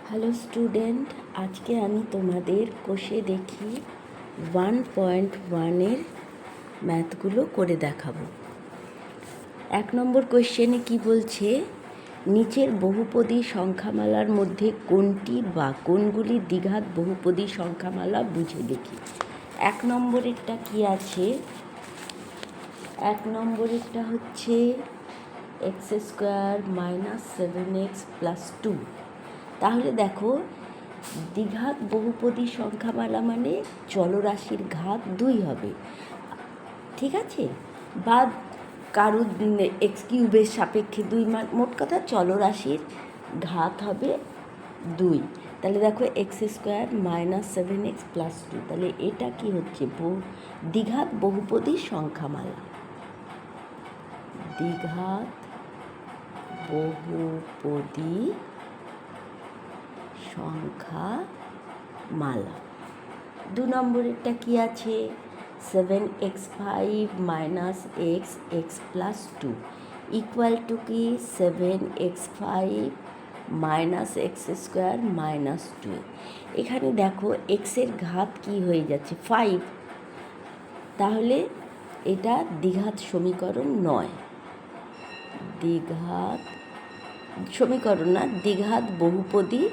Hello student, আজকে আমি তোমাদের কোষে দেখি 1.1-এর ম্যাথগুলো করে দেখাবো। 1 নম্বর কোশ্চেনে কি বলছে, নিচের বহুপদী সংখ্যামালার মধ্যে কোনটি বা কোনগুলি দ্বিঘাত বহুপদী সংখ্যামালা বুঝে দেখি। 1 নম্বরেরটা কি আছে? 1 নম্বরেরটা হচ্ছে x² - 7x + 2। তাহলে দেখো, দ্বিঘাত বহুপদী সংখ্যামালা মানে চলরাশির ঘাত 2 হবে, ঠিক আছে? বা কারো x³ সাপেক্ষে 2, মোট কথা চলরাশির ঘাত হবে 2। তাহলে দেখো x² - 7x + 2, তাহলে এটা কি হচ্ছে? দ্বিঘাত বহুপদী সংখ্যামালা। দ্বিঘাত বহুপদী সংখ্যামালা। 2 নম্বরেরটা কি আছে? 7x5 - x + 2 ইকুয়াল টু কি? 7x5 - x² - 2। এখানে দেখো এক্সের ঘাত কি হয়ে যাচ্ছে? 5। তাহলে এটা দ্বিঘাত সমীকরণ নয়। দ্বিঘাত সমীকরণ না, দ্বিঘাত বহুপদী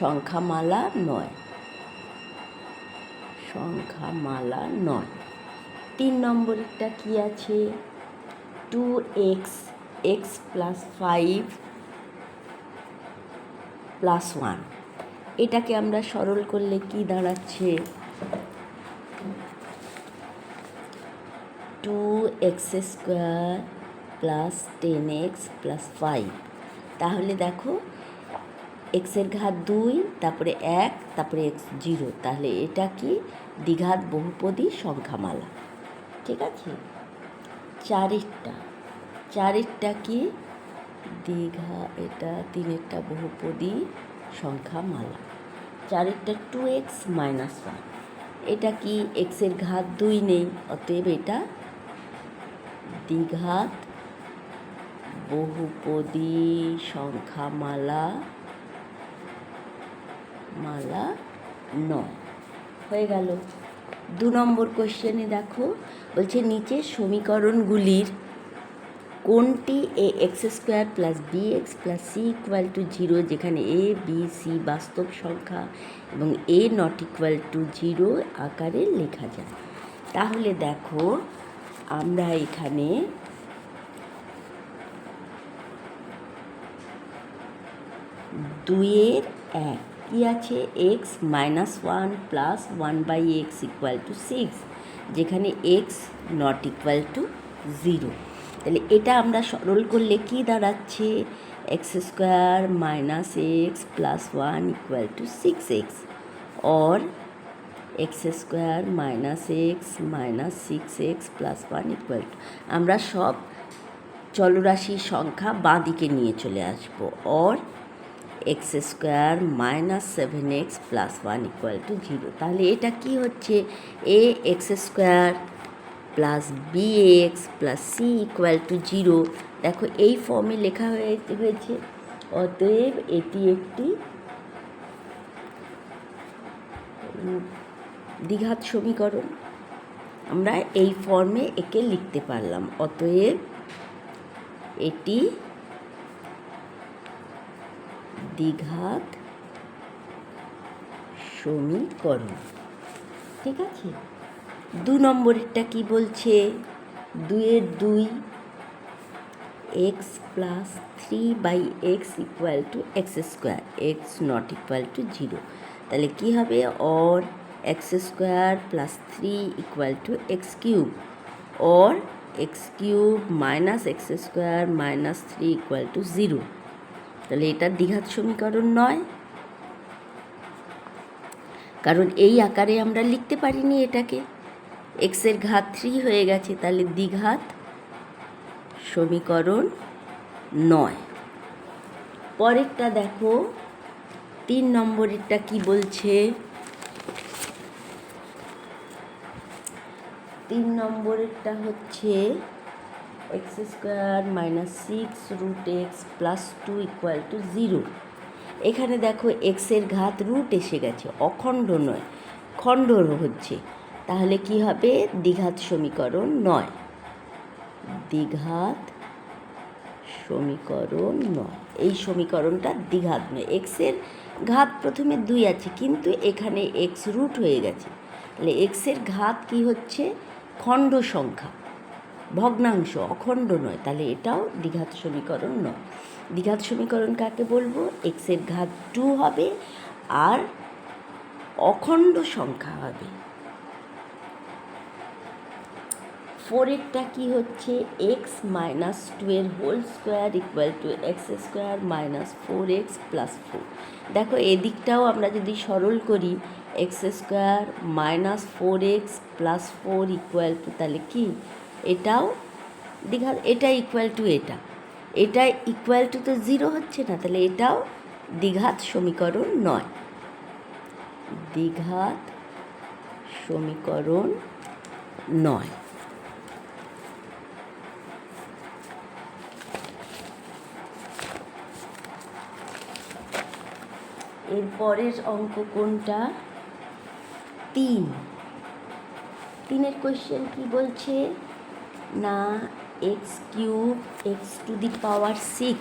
সংখ্যামালা নয়। 3 নম্বরেরটা কি আছে? 2x + 5 + 1। এটাকে আমরা সরল করলে কি দাঁড়াচ্ছে? 2x² + 10x + 5। তাহলে দেখো এক্সের ঘাত 2, তারপরে 1, তারপরে x0। তাহলে এটা কি? দ্বিঘাত বহুপদী সংখ্যামালা, ঠিক আছে? 4এরটা কি? এটা 3এরটা বহুপদী সংখ্যামালা। 4এরটা 2x - 1। এটা কি? এক্সের ঘাত 2 নেই, অতএব এটা দ্বিঘাত বহুপদী সংখ্যামালা নয়। হয়ে গেল। 2 নম্বর কোশ্চেনে দেখো, বলছে নিচের সমীকরণগুলির কোনটি ax² + bx + c = 0, যেখানে a b c বাস্তব সংখ্যা এবং a ≠ 0 আকারে লেখা যায়। তাহলে দেখো, আমরা এখানে দুইয়ের 1 কি আছে? x - 1 + 1/x = 6, যেখানে x ≠ 0। তাহলে এটা আমরা সরল করলে কি দাঁড়াচ্ছে? x² - x + 1 = 6x, or x² - x - 6x + 1 আমরা সব চলরাশির সংখ্যা বাঁ দিকে নিয়ে চলে আসবো, or x² - 7x + 1 = 0। তাহলে এটা কি হচ্ছে? ax² + bx + c = 0। দেখো এই ফর্মে লেখা হয়েছে, অতএব এটি একটি দ্বিঘাত সমীকরণ। আমরা এই ফর্মে একে লিখতে পারলাম, অতএব এটি দ্বিঘাত সমীকরণ, ঠিক আছে? 2 নম্বরেরটা কি বলছে? 2-এর 2 x + 3/x = x², x ≠ 0। তাহলে কি হবে? or x² + 3 = x³ or x³ - x² - 3 = 0। তাহলে এটা দ্বিঘাত সমীকরণ নয়, কারণ এই আকারে আমরা লিখতে পারিনি এটাকে। এক্সের ঘাত 3 হয়ে গেছে, তাহলে দ্বিঘাত সমীকরণ নয়। পরেরটা দেখো, 3 নম্বরেরটা কি বলছে? 3 নম্বরেরটা হচ্ছে x² - 6√x + 2 = 0। এখানে দেখো এক্সের ঘাত রুট এসে গেছে, অখণ্ড নয়, খণ্ড হচ্ছে, তাহলে কি হবে? দ্বিঘাত সমীকরণ নয়, দ্বিঘাত সমীকরণ নয়। এই সমীকরণটা দ্বিঘাত নয়। এক্সের ঘাত প্রথমে 2 আছে, কিন্তু এখানে এক্স রুট হয়ে গেছে, তাহলে এক্সের ঘাত কি হচ্ছে? খণ্ড সংখ্যা, ভগ্নাংশ, অখণ্ড নয়, তাহলে এটাও দ্বিঘাত সমীকরণ নয়। দ্বিঘাত সমীকরণ কাকে বলবো? এক্সের ঘাত 2 হবে আর অখণ্ড সংখ্যা হবে। 4-এরটা কি হচ্ছে? এক্স মাইনাস 2 এর whole square equal to x square minus 4x plus 4। দেখো এদিকটাও আমরা যদি সরল করি, x square minus 4x plus 4 equal to, তাহলে কি এটাও দ্বিঘাত, এটা ইকুয়াল টু এটা ইকুয়াল টু তো 0 হচ্ছে না, তাহলে এটাও দ্বিঘাত সমীকরণ নয়, দ্বিঘাত সমীকরণ নয়। এরপরের অঙ্ক কোনটা? 3-এর কোয়েশ্চেন কি বলছে না, x cube x to the power 6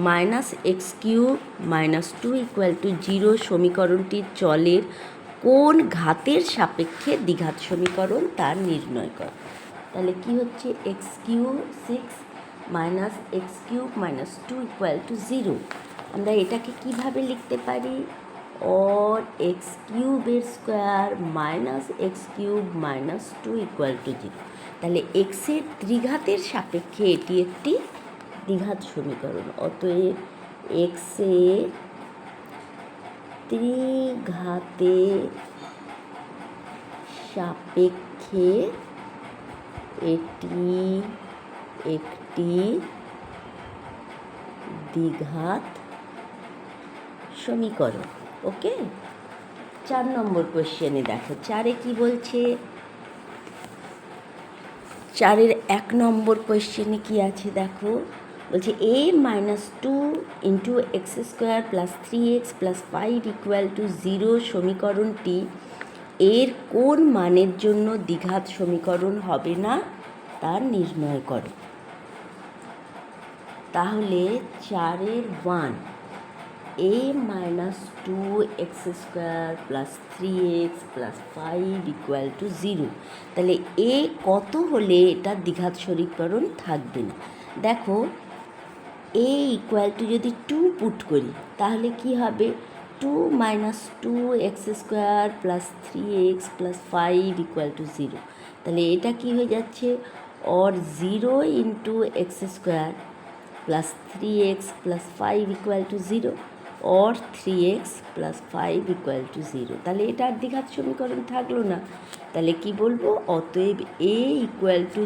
minus x cube minus 2 equal to 0 সমীকরণটির চলের কোন ঘাতের সাপেক্ষে দ্বিঘাত সমীকরণ তা নির্ণয় কর। তাহলে কি হচ্ছে? X cube 6 minus x cube minus 2 equal to 0। আমরা এটাকে কিভাবে লিখতে পারি? অর এক্স কিউবের square minus x cube minus 2 equal to 0। তাহলে এক্সের ত্রিঘাতের সাপেক্ষে এটি একটি দ্বিঘাত সমীকরণ। অতএব এক্সের ত্রিঘাতের সাপেক্ষে এটি একটি দ্বিঘাত সমীকরণ। ওকে, 4 নম্বর কোশ্চেনে দেখো 4-এ কি বলছে? 4-এর 1 নম্বর কোয়েশ্চেনে কি আছে দেখো, বলছে a minus 2 into x square plus 3x plus 5 equal to 0 সমীকরণটি এর কোন মানের জন্য দ্বিঘাত সমীকরণ হবে না তা নির্ণয় করো। তাহলে 4-এর 1, a minus 2 x square plus 3x plus 5 equal to 0, তাহলে a কত হলে এটা দ্বিঘাত সমীকরণ থাকবে না? দেখো a ইকুয়াল টু যদি 2 পুট করি, তাহলে কি হবে? 2 minus 2 x square plus 3x plus 5 equal to 0, তাহলে এটা কি হয়ে যাচ্ছে? Or 0 into x square plus 3x plus 5 equal to 0 or 3x plus 5 equal to 0, তাহলে এটা আর দ্বিঘাত সমীকরণ থাকলো না। তাহলে কি বলবো? অতএব a ইকুয়াল টু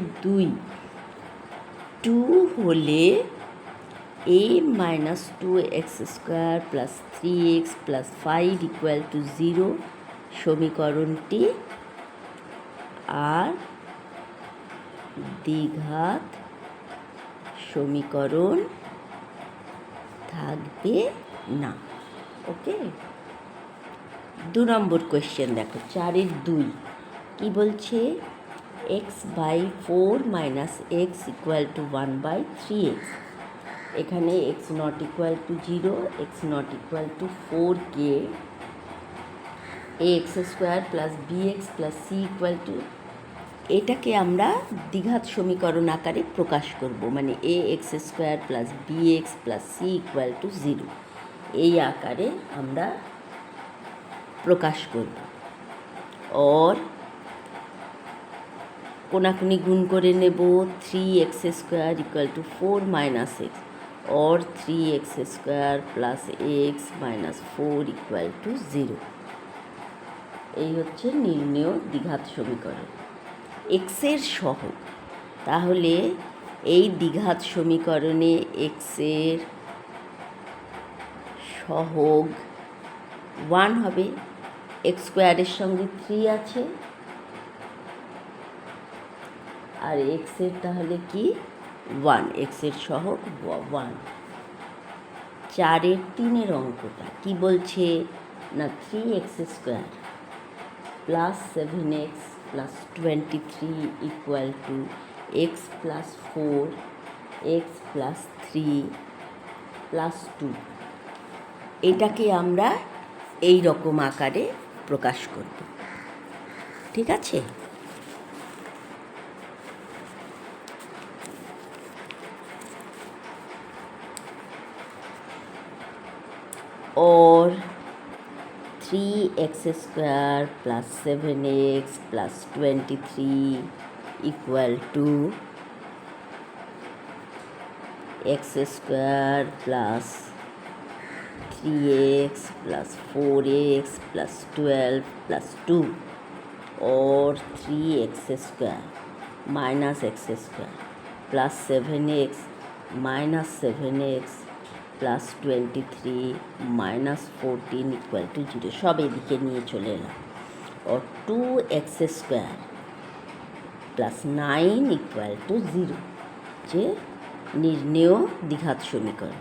2 হলে a minus 2 x square plus 3x plus 5 equal to 0 সমীকরণটি আর দ্বিঘাত সমীকরণ থাকবে না। ওকে, 2 নম্বর কোয়েশ্চেন দেখো 4-এর 2 কি বলছে? X by 4 minus x equal to 1/3x। এখানে x not equal to 0, x not equal to 4কে x square plus bx plus c equal to, এটাকে আমরা দ্বিঘাত সমীকরণ আকারে প্রকাশ করব, মানে a x square plus bx plus c equal to 0, এই আকারে আমরা প্রকাশ করব। और কোনাকুনি গুণ করে নেব, 3x square equal two 4 minus x और 3x square plus x minus 4 equal to 0। এই হচ্ছে নির্ণেয় দ্বিঘাত সমীকরণ এক্সের সহগ। তাহলে এই দ্বিঘাত সমীকরণে এক্সের সহগ 1 হবে, এক্স স্কোয়ারের সঙ্গে 3 আছে, আর এক্সের তাহলে কি 1, এক্সের সহগ 1। 4-এর 3-এর অঙ্কটা কি বলছে না 3x² plus 7x plus 23 equal to x plus 4 x plus 3 plus 2। এটাকে আমরা এই রকম আকারে প্রকাশ করব, ঠিক আছে? और 3x² plus 7x plus 23 equal to x² plus 3x plus 4x plus 12 plus 2 और 3x² minus x² plus 7x minus 7x plus 23 minus 14 equal to 0 सब एदिके निये चले एलाम और 2x² प्लस 9 इक्वल टू 0 जे निर्णेय দ্বিঘাত সমীকরণ,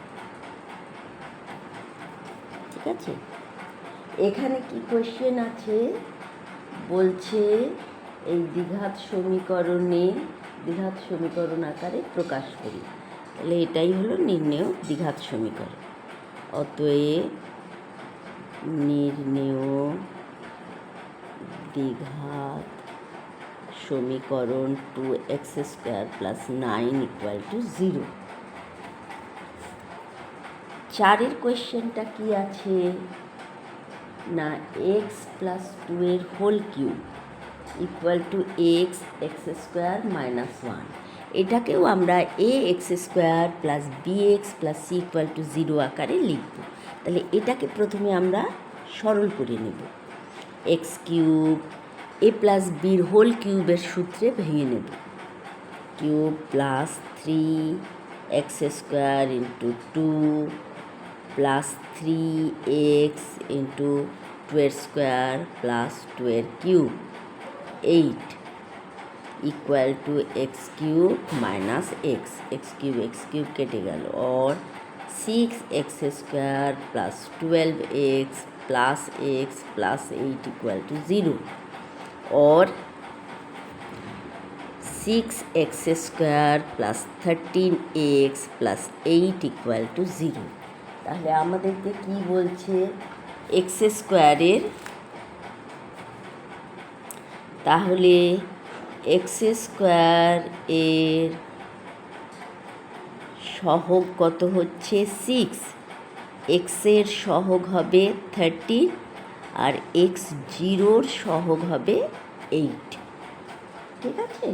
ঠিক আছে? এখানে কি কোশ্চেন আছে বলছে এই দ্বিঘাত সমীকরণ আকারে প্রকাশ করি, তাহলে এটাই হলো নির্ণেয় দ্বিঘাত সমীকরণ। অতএব নির্ণেয় দ্বিঘাত সমীকরণ 2x² প্লাস 9 ইকুয়াল টু 0। 4-এর কোয়েশ্চেনটা কি আছে না x প্লাস 2-এর whole cube equal to x² minus 1। এটাকেও আমরা ax² plus bx plus c equal to 0 আকারে লিখব। তাহলে এটাকে প্রথমে আমরা সরল করে নেব। এক্স কিউব এ প্লাস বির হোল কিউবের সূত্রে ভেঙে নেব। Cube plus 3x² into 2 plus 3x into 2² plus 2 cube 8 equal to x cube minus x cube केटे गल और 6x² plus 12x plus 8 equal to 0 और 6x² plus 13x plus 8 equal to 0। তাহলে আমাদেরকে কি বলছে x² এর, তাহলে x² এর সহগ কত হচ্ছে 6, x এর সহগ হবে 13 আর x0 সহগ হবে 8, ঠিক আছে?